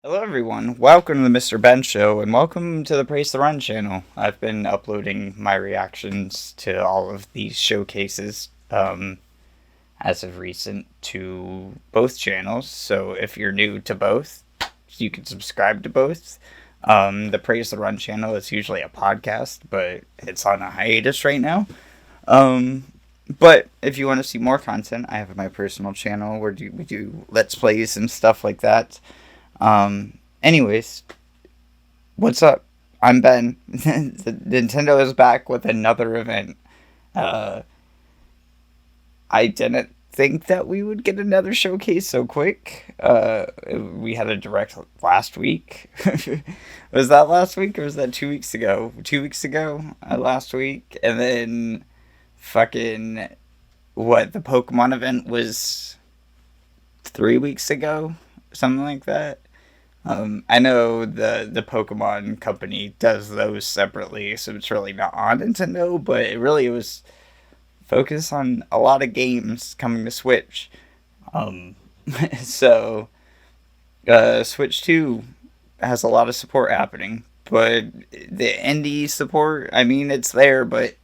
Hello everyone, welcome to the MrBenShow, and welcome to the Praise the Run channel. I've been uploading my reactions to all of these showcases, as of recent to both channels, so if you're new to both, you can subscribe to both. The Praise the Run channel is usually a podcast, but it's on a hiatus right now. But if you want to see more content, I have my personal channel where we do Let's Plays and stuff like that. Anyways, what's up? I'm Ben. Nintendo is back with another event. I didn't think that we would get another showcase so quick. We had a direct last week. Was that last week or was that 2 weeks ago? 2 weeks ago? Last week? And then fucking, the Pokemon event was 3 weeks ago? Something like that. I know the Pokemon company does those separately, so it's really not on Nintendo, but it really was focused on a lot of games coming to Switch. So, Switch 2 has a lot of support happening, but the indie support, I mean, it's there, but,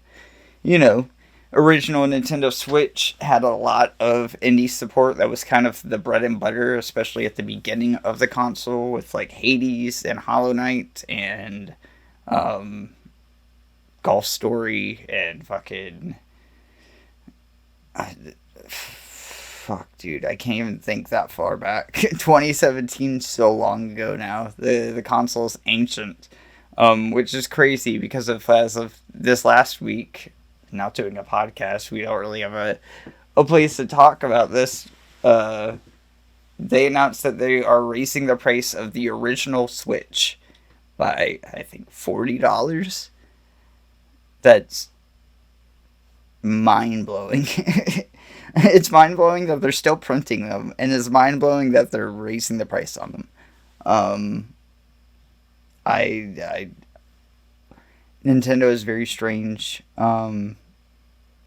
original Nintendo Switch had a lot of indie support that was kind of the bread and butter, especially at the beginning of the console with like Hades and Hollow Knight and Golf Story and fucking fuck, dude, I can't even think that far back. 2017, so long ago now. The console's ancient, which is crazy because as of this last week, not doing a podcast, we don't really have a place to talk about this. They announced that they are raising the price of the original Switch by, I think, $40. That's mind-blowing. It's mind-blowing that they're still printing them, and it's mind-blowing that they're raising the price on them. Nintendo is very strange.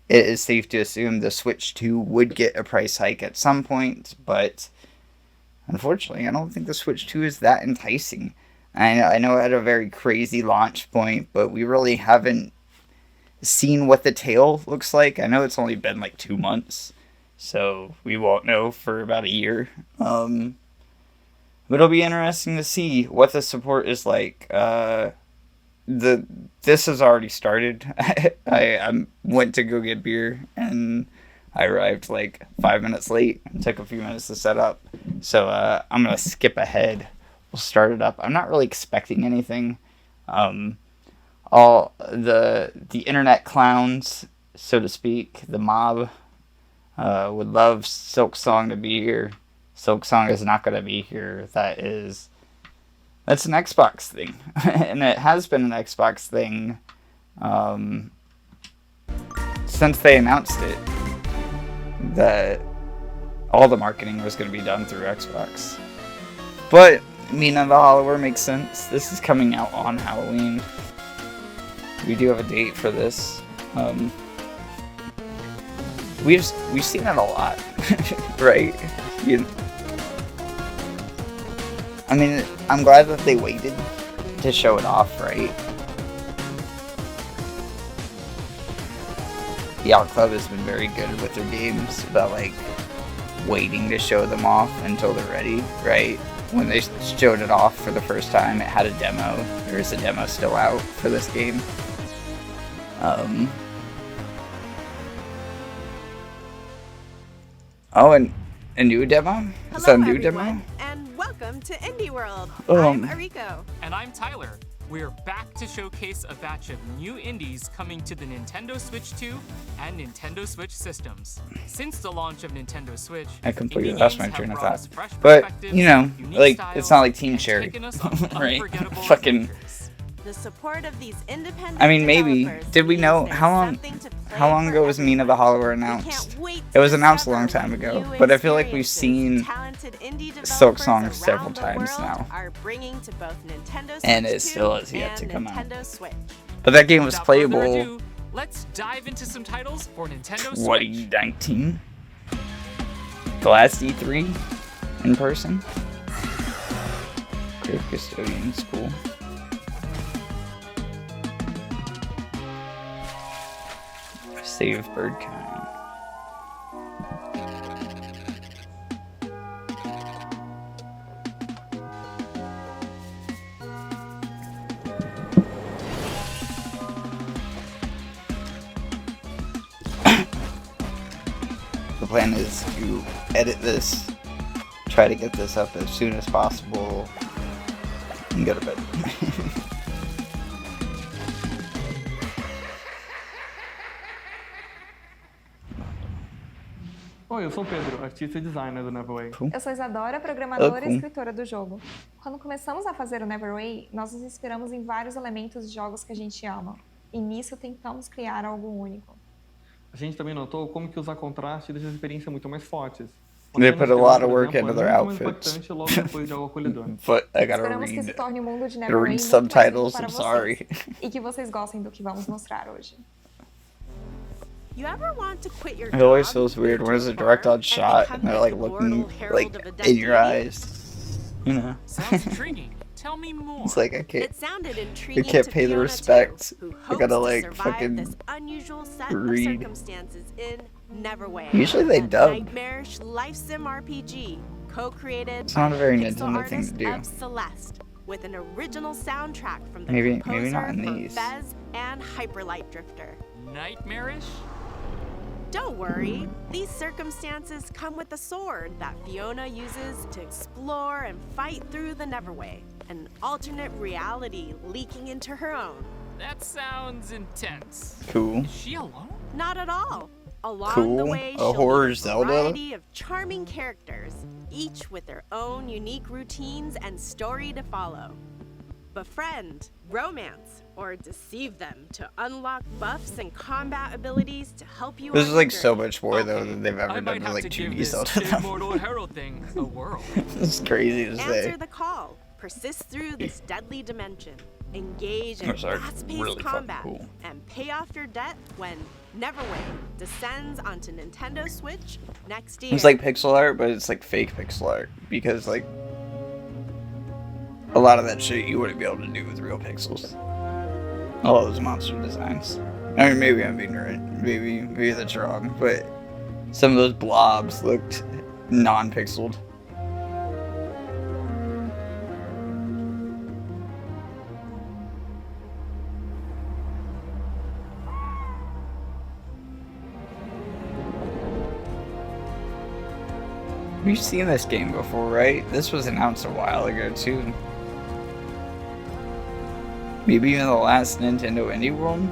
It is safe to assume the Switch 2 would get a price hike at some point, but unfortunately, I don't think the Switch 2 is that enticing. I know it had a very crazy launch point, but we really haven't seen what the tail looks like. I know it's only been like 2 months, so we won't know for about a year. But it'll be interesting to see what the support is like. This has already started. I went to go get beer and I arrived like 5 minutes late and took a few minutes to set up. So I'm gonna skip ahead. We'll start it up. I'm not really expecting anything. All the internet clowns, so to speak, the mob, would love Silk Song to be here. Silk Song is not gonna be here. That's an Xbox thing, and it has been an Xbox thing since they announced it, that all the marketing was going to be done through Xbox. But Mina the Hollower makes sense. This is coming out on Halloween. We do have a date for this. We've seen it a lot, right? I mean, I'm glad that they waited to show it off, right? Yacht Club has been very good with their games about, like, waiting to show them off until they're ready, right? When they showed it off for the first time, it had a demo. There is a demo still out for this game. Oh, and a new demo? Is that a new demo? Welcome to Indie World. I'm Ariko. And I'm Tyler. We're back to showcase a batch of new indies coming to the Nintendo Switch 2 and Nintendo Switch systems. Since the launch of Nintendo Switch, I completely lost my train of thought. But, like, it's not like Team Cherry, right? Fucking... The support of these independent I mean, maybe. Did we know how long ago was Mina the Hollower announced? It was announced a long time ago, but I feel like we've seen Silk Song several times now, and it still has yet to come out. But that game was playable. Let's dive into some titles for Nintendo Switch. 2019? The last E3 in person? Your custodian school. Save bird kind. The plan is to edit this, try to get this up as soon as possible, and go to bed. Oi, eu sou o Pedro, artista e designer do Neverway. Cool. Eu sou Isadora, programadora cool. e escritora do jogo. Quando começamos a fazer o Neverway, nós nos inspiramos em vários elementos de jogos que a gente ama. E nisso tentamos criar algo único. A gente também notou como que usar contraste deixa as experiências muito mais fortes. They put a lot of work Por into exemplo, their é muito mais outfits. impactante logo depois de algo acolhedor. But I gotta Esperamos que se torne o mundo de gotta Neverway read muito mais subtitles, para I'm vocês. sorry. E que vocês gostem do que vamos mostrar hoje. You ever want to quit your It always job, feels weird go when to it's a a direct bar, on and shot become and they're the like immortal looking herald like of a in your destiny? eyes. You know? Sounds intriguing. Tell me more. It's like I can't It sounded intriguing can't to pay the Fiona respect. too, who I hopes gotta, to like, survive fucking this unusual set read. of circumstances in Neverway. Usually they a dub. nightmarish life sim RPG, co-created It's not by a very the pixel Nintendo thing to artist do. of Celeste, with an original soundtrack from the Maybe composer not in for these. Fez and Hyperlight Drifter. Nightmarish? Don't worry, these circumstances come with a sword that Fiona uses to explore and fight through the Neverway, an alternate reality leaking into her own. That sounds intense. Cool. Is she alone? Not at all. Along the Cool. way, A she'll horror meet a Zelda? variety of charming characters, each with their own unique routines and story to follow. Befriend, romance, or deceive them to unlock buffs and combat abilities to help you This on is your like so journey. much more though than they've ever I done might with have like to give 2D this Zelda. immortal herald thing a whirl. It's crazy to say. Answer the call, persist through this deadly dimension, engage in Those are fast-paced really fucking combat, cool. and pay off your debt when Neverway descends onto Nintendo Switch next year. It's like pixel art, but it's like fake pixel art because like a lot of that shit you wouldn't be able to do with real pixels. All those monster designs. I mean, maybe I'm ignorant. Maybe that's wrong, but some of those blobs looked non-pixeled. We've seen this game before, right? This was announced a while ago, too. Maybe even the last Nintendo Indie World?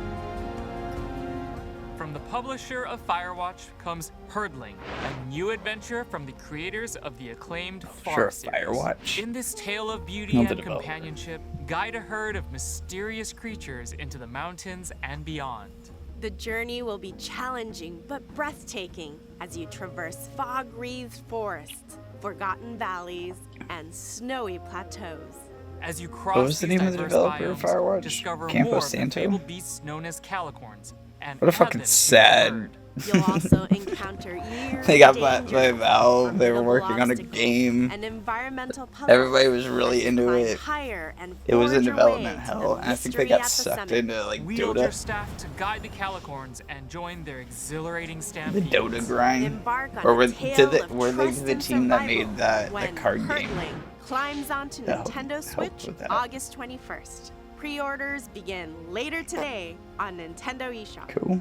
From the publisher of Firewatch comes Herdling, a new adventure from the creators of the acclaimed Far Sure, series. Firewatch. In this tale of beauty Not and the developer. companionship, guide a herd of mysterious creatures into the mountains and beyond. The journey will be challenging but breathtaking as you traverse fog-wreathed forests, forgotten valleys, and snowy plateaus. As you cross What was the these name of the diverse developer of biomes, Firewatch? discover Campo more of the Santo? fabled beasts known as calicorns, and What a add fucking them to your sad. herd. You'll also encounter eerie They got by dangers, Valve, they were formidable working on a obstacles, game. and environmental puzzles Everybody was really as you into climb it. higher and It was in forge your development way to hell, the and I think they mystery got at the sucked summit. into like Wield your Dota. staff to guide the calicorns and join their exhilarating The stampede. Dota grind. Embark on Or a were, tale of were they trust the and team that survival made that when card game? Herdling climbs onto That Nintendo helped Switch with that. August 21st. Pre-orders begin later today on Nintendo eShop. Cool.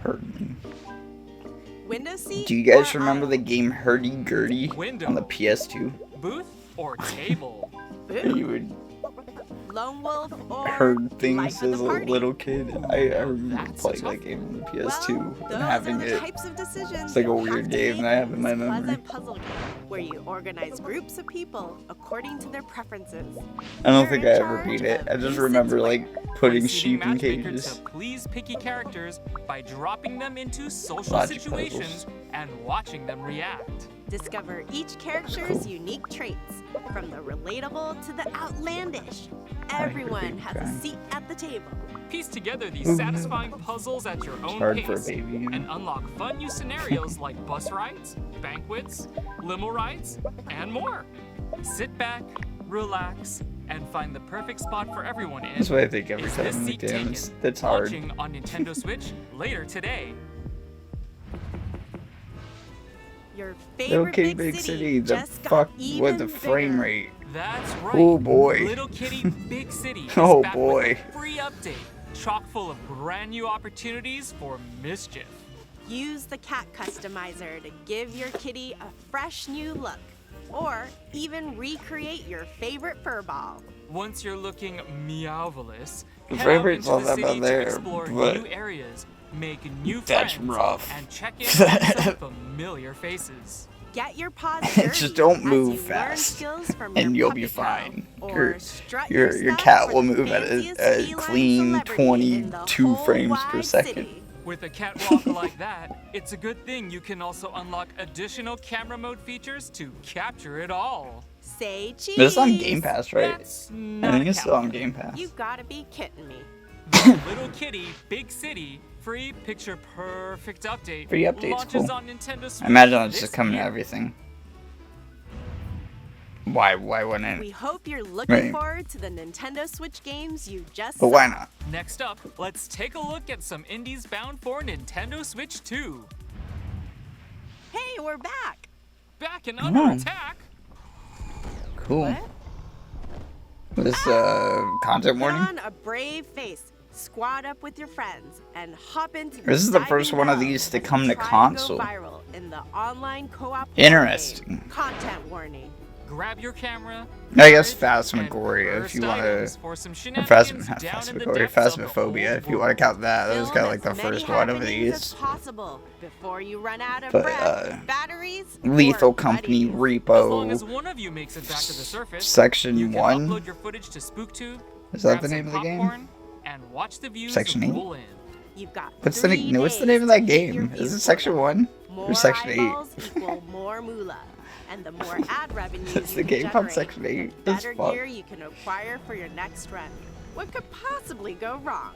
Herding. Window seat Do you guys or remember aisle? the game Hurdy Gurdy Window. on the PS2? Booth or table? Booth, You would lone wolf, or herd things life of as the a party? little kid. I remember That's playing tough. that game on the Well, PS2 those and having are the it. types of decisions It's like a you'll weird have to game make that I have in my this memory. pleasant puzzle game where you organize groups of people according to their preferences. I don't You're think in I ever charge beat it. of I just who remember sits like where. putting Play sheep seeding in matchmaker cages. to please picky characters by dropping them into social Logic situations and watching them react. Discover each character's cool. unique traits, from the relatable to the outlandish. hear Everyone baby has crying. a seat at the table. Piece together these Ooh. satisfying puzzles at your own hard for a pace baby, you know? and unlock fun new scenarios like bus rides, banquets, limo rides, and more. Sit back, relax, and find the perfect spot for everyone in. That's what I think every Is time This I'm Seat like, damn, Taken? that's hard. Launching on Nintendo Switch later today. Your Little favorite Kitty big city, the just got fuck even with the frame bigger. rate. That's right. Oh boy. Little Kitty Big City is Oh back boy. with a free update, chock full of brand new opportunities for mischief. Use the cat customizer to give your kitty a fresh new look, or even recreate your favorite fur ball. Once you're looking meowvelous, The head frame out rate's into not the that city bad there, to explore but new areas, make new that's friends, rough. and check in on some familiar faces. Get your paws dirty Just don't as move you learn fast, skills from and your you'll be puppy co, fine. or strut Your stuff cat for will the move at fanciest a feline clean celebrity in the 22 whole frames per wide second. city. With a catwalk like that, it's a good thing you can also unlock additional camera mode features to capture it all. Say cheese. But it's on Game Pass, right? That's I not think a it's still on catwalk. Game Pass. You gotta be kidding me. The Little Kitty Big City free picture perfect update Free update's launches cool. on Nintendo Switch I imagine it's this just coming to year. everything. Why wouldn't We it? hope you're looking Right. forward to the Nintendo Switch games you just But saw. why not? Next up, let's take a look at some indies bound for Nintendo Switch 2. Hey, we're back. Back and under Oh. attack. Cool. What? This content Put warning? on a brave face, squad up with your friends, and hop into This is the diving first one of hell these to as come you to try console. go viral in the online co-op Interesting. game. Content warning. Grab your camera. I guess courage, Phasmagoria, and if you burst want to. items for some Or shenanigans not down in the Phasmagoria, depths of the Phasmophobia, old if you want to world. count that. That was Film kind of like the as many first one of happenings as these. possible before you run out of But, breath, batteries, Lethal or Company buddies. As long as Repo one of you makes it back to the surface, Section you can 1. upload your footage to SpookTube, Is that grab the some name of the game? popcorn, and watch the views Section 8? roll in. You've got What's the 3 name? What's the days name of that to hit your game? Is views it Section quota. 1 More or Section 8? eyeballs equal more moolah, and the more ad revenue It's the you game called generate, Section 8. the That's better fuck. gear you can acquire for your next run. What could possibly go wrong?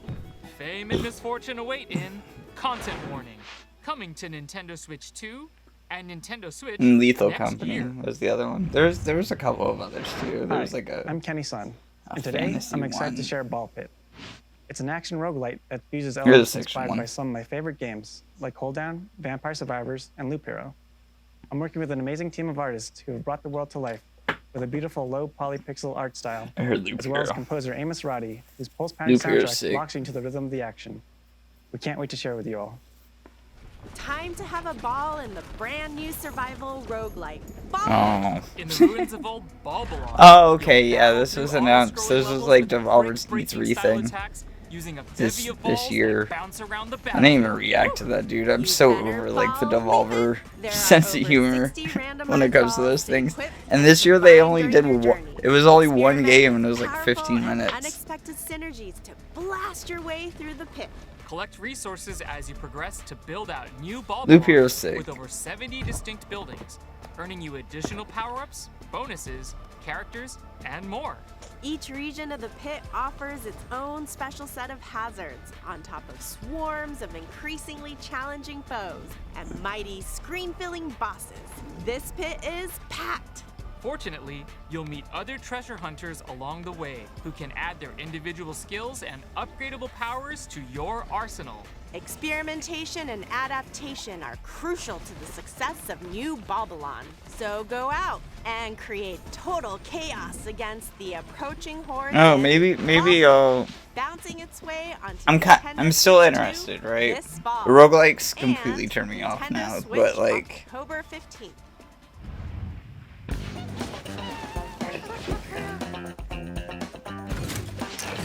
Fame and misfortune await in Content Warning, coming to Nintendo Switch 2 and Nintendo Switch And Lethal next Company year. was the other one. There was a couple of others too. There was Hi, like a. I'm Kenny Sun, a and today fantasy I'm excited one. to share Ball Pit. It's an action roguelite that uses You're the elements section inspired one. by some of my favorite games, like Hold Down, Vampire Survivors, and Loop Hero. I'm working with an amazing team of artists who have brought the world to life with a beautiful low polypixel art style, I heard Loop as well as Hero. composer Amos Roddy, whose pulse-pounding Loop Hero's soundtrack sick. locks you into the rhythm of the action. We can't wait to share with you all. Time to have a ball in the brand new survival roguelike. Ball! Oh. In the ruins of old Balbalon. Oh, okay, you'll yeah, battle this through was all announced. scrolling This was levels like with Devolver's brick-breaking E3 style thing. attacks using a This- bevy of this balls year. that bounce around the I didn't even battlefield. react to that, dude. I'm You so better over like the ball with Devolver it. There are sense of over humor 60 when it randomized comes to those balls things. equip And this year they combine only during did your one. journey. It was only one Experiment game, and it with was like powerful 15 and minutes. Unexpected synergies to blast your way through the pit. Collect resources as you progress to build out new ball Loop balls Hero's sick. with over 70 distinct buildings, earning you additional power-ups, bonuses, characters, and more. Each region of the pit offers its own special set of hazards, on top of swarms of increasingly challenging foes and mighty screen-filling bosses. This pit is packed. Fortunately, you'll meet other treasure hunters along the way who can add their individual skills and upgradable powers to your arsenal. Experimentation and adaptation are crucial to the success of New Balbalon. So go out and create total chaos against the approaching horde. Oh, in maybe Ball I'll. bouncing its way onto I'm Nintendo still Switch interested, 2 right? this fall. The roguelikes And completely turned me off Nintendo now, Switch but like. October 15th.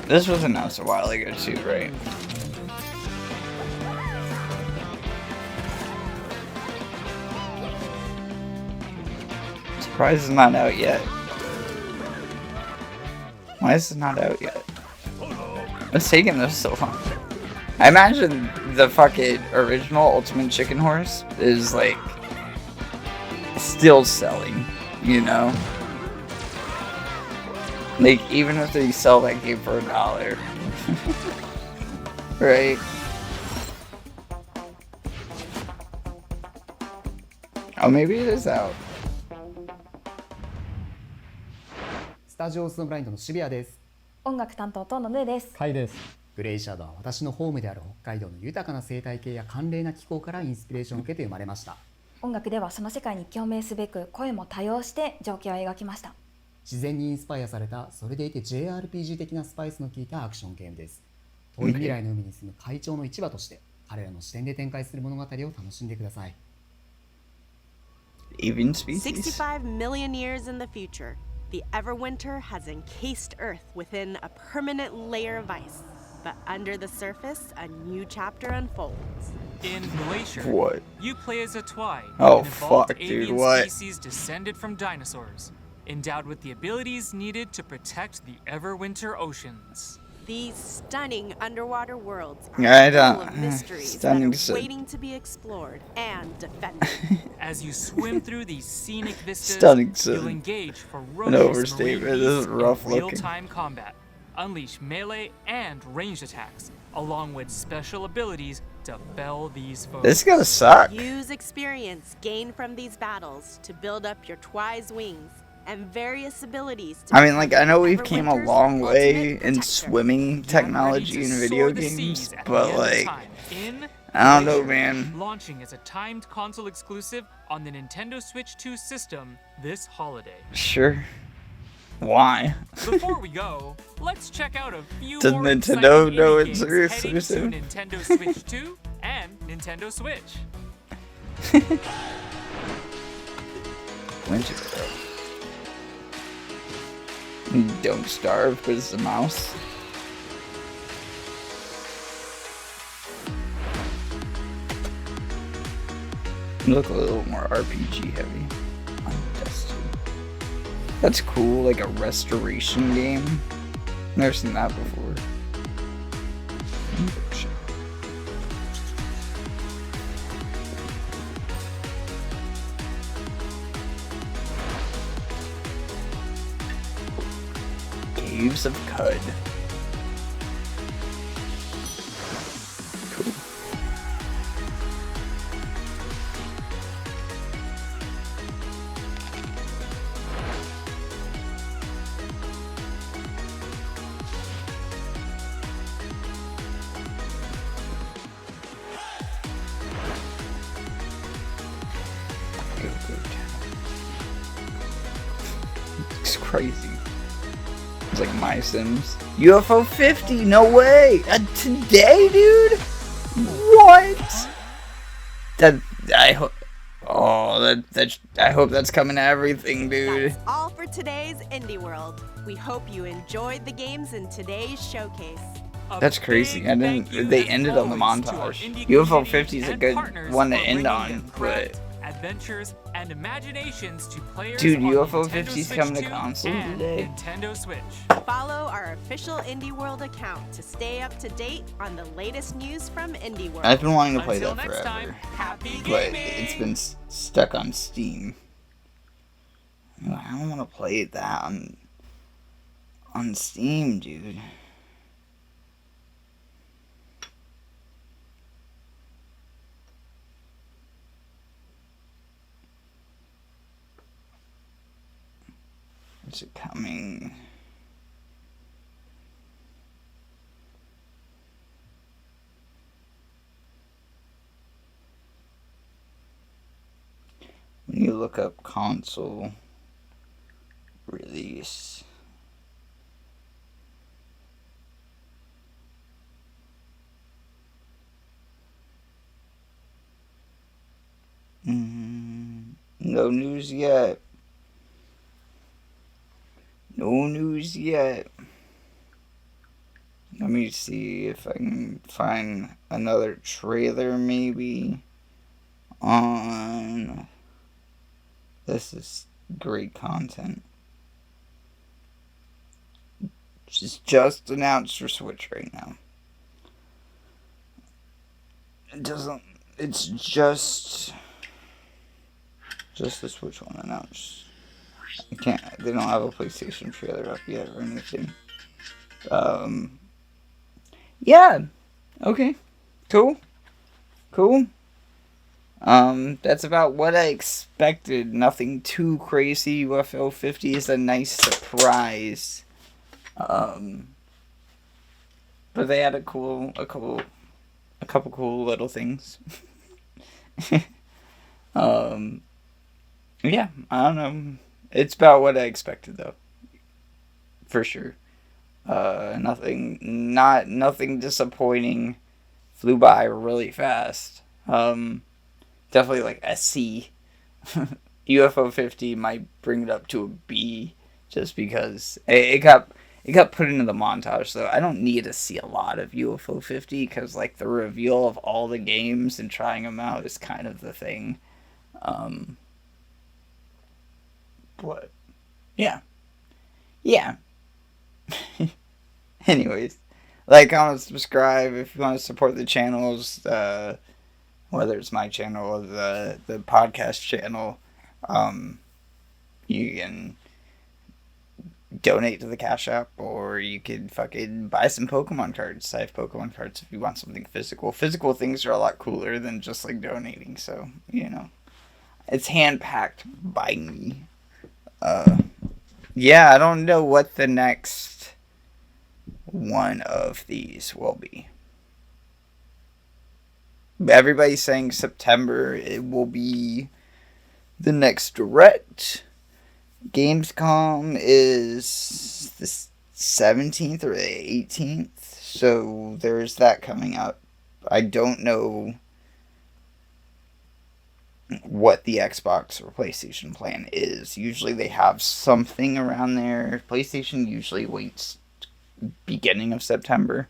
This was announced a while ago too, right? Surprise is not out yet. Why is it not out yet? What's taking this so long? I imagine the fucking original Ultimate Chicken Horse is like still selling, you know? Like, even if they sell that game for $1. Right? Oh, maybe it is out. タジオスノブラインドの渋谷です。音楽担当とのぬえです。カイです。グレイシャドウは私のホームである北海道の豊かな生態系や寒冷な気候からインスピレーションを受けて生まれました。音楽ではその世界に共鳴すべく声も多用して情景を描きました。自然にインスパイアされた、それでいて JRPG 的なスパイスの効いたアクションゲームです。遠い未来の海に住む海鳥の一羽として彼らの視点で展開する物語を楽しんでください。 Even species. 65 million years in the future, the Everwinter has encased Earth within a permanent layer of ice. But under the surface, a new chapter unfolds. In Glacier, What? you play as a Twine, Oh, an evolved fuck, dude, alien what? species descended from dinosaurs, endowed with the abilities needed to protect the Everwinter oceans. These stunning underwater worlds I are don't- full of mysteries that stunning are so- waiting to be explored and defended. As you swim through these scenic vistas, Stunning, son. you'll engage An ferocious overstatement. marine This is beasts in rough looking. real-time combat, unleash melee and ranged attacks, along with special abilities to fell these foes. This is gonna suck. Use experience gained from these battles to build up your Twi's wings and various abilities to I mean, like, I know we've become came a Everwinter's long way ultimate in protector. swimming Get ready technology to in soar video the games, seas at the but end of like, time in I don't know, Glacier, man. launching as a timed console exclusive on the Nintendo Switch 2 system this holiday. Sure. Why? Before we go, let's check out a few Does more Nintendo exciting know indie it's games heading exclusive? to Nintendo Switch 2 and Nintendo Switch. Winter Girl. Don't starve because it's a mouse. You look a little more RPG heavy on Destiny. That's cool, like a restoration game. Never seen that before. Caves of Cud. Cool. It's crazy. It's like My Sims. UFO 50, no way! Today, dude? What? That I hope. Oh, I hope that's coming to everything, dude. That's all for today's Indie World. We hope you enjoyed the games in today's showcase. A That's crazy. big I thank didn't. you, They as ended on the always, to our montage. indie UFO community 50 is a and good partners one to for end bringing on, their but craft, adventures and imaginations to players dude, on UFO Nintendo 50 is Switch coming to 2 console and today. Nintendo Switch. Follow our official Indie World account to stay up to date on the latest news from Indie World. I've been wanting to play Until that next time, forever, happy but gaming! it's been stuck on Steam. I don't want to play that on Steam, dude. Is it coming? When you look up console release, no news yet. No news yet. Let me see if I can find another trailer maybe on. This is great content. Just announced for Switch right now. It doesn't. It's just the Switch one announced. I can't. They don't have a PlayStation trailer up yet or anything. Yeah. Okay. Cool. That's about what I expected. Nothing too crazy. UFO 50 is a nice surprise. But they had a couple cool little things. Yeah, I don't know. It's about what I expected though. For sure. Nothing disappointing. Flew by really fast. Definitely like a C. UFO 50 might bring it up to a B, just because it got put into the montage. So I don't need to see a lot of UFO 50, because like the reveal of all the games and trying them out is kind of the thing. But yeah. Anyways, like, comment, subscribe if you want to support the channels, whether it's my channel or the podcast channel. You can donate to the Cash App, or you could fucking buy some Pokemon cards. I have Pokemon cards if you want something physical. Physical things are a lot cooler than just like donating, so it's hand packed by me. Yeah, I don't know what the next one of these will be. Everybody's saying September it will be the next direct. Gamescom is the 17th or the 18th, so there's that coming up. I don't know what the Xbox or PlayStation plan is. Usually they have something around there. PlayStation usually waits beginning of September.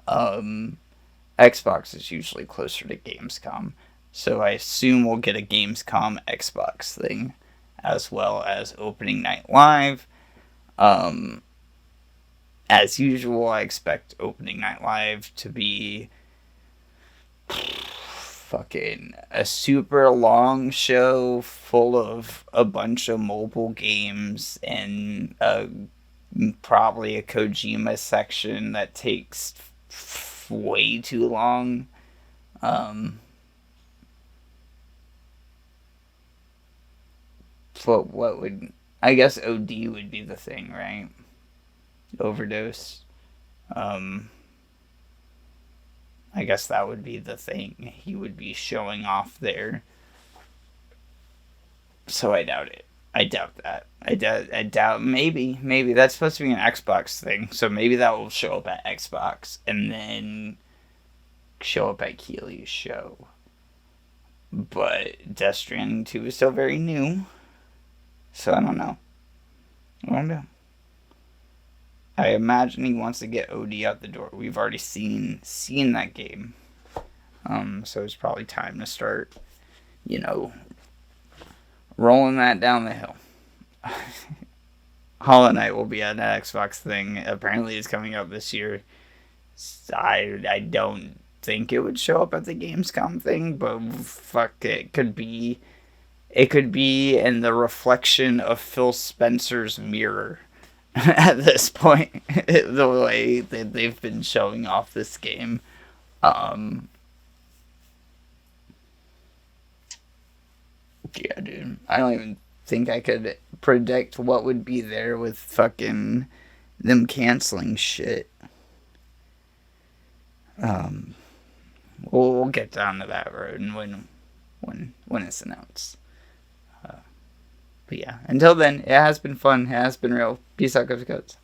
Xbox is usually closer to Gamescom, so I assume we'll get a Gamescom Xbox thing, as well as opening night live. As usual, I expect opening night live to be fucking a super long show full of a bunch of mobile games and probably a Kojima section that takes way too long. So what would, I guess OD would be the thing, right? Overdose. I guess that would be the thing he would be showing off there. So I doubt it. I doubt that. I doubt maybe that's supposed to be an Xbox thing, so maybe that will show up at Xbox and then show up at Keely's show. But Death Stranding 2 is still very new, so I don't know. I imagine he wants to get OD out the door. We've already seen that game, so it's probably time to start, rolling that down the hill. Hollow Knight will be at an Xbox thing. Apparently it's coming out this year. I don't think it would show up at the Gamescom thing, but fuck, it could be in the reflection of Phil Spencer's mirror at this point. The way that they've been showing off this game. Yeah, dude. I don't even think I could predict what would be there with fucking them canceling shit. We'll get down to that road and when it's announced. But yeah, until then, it has been fun. It has been real. Peace out, guys.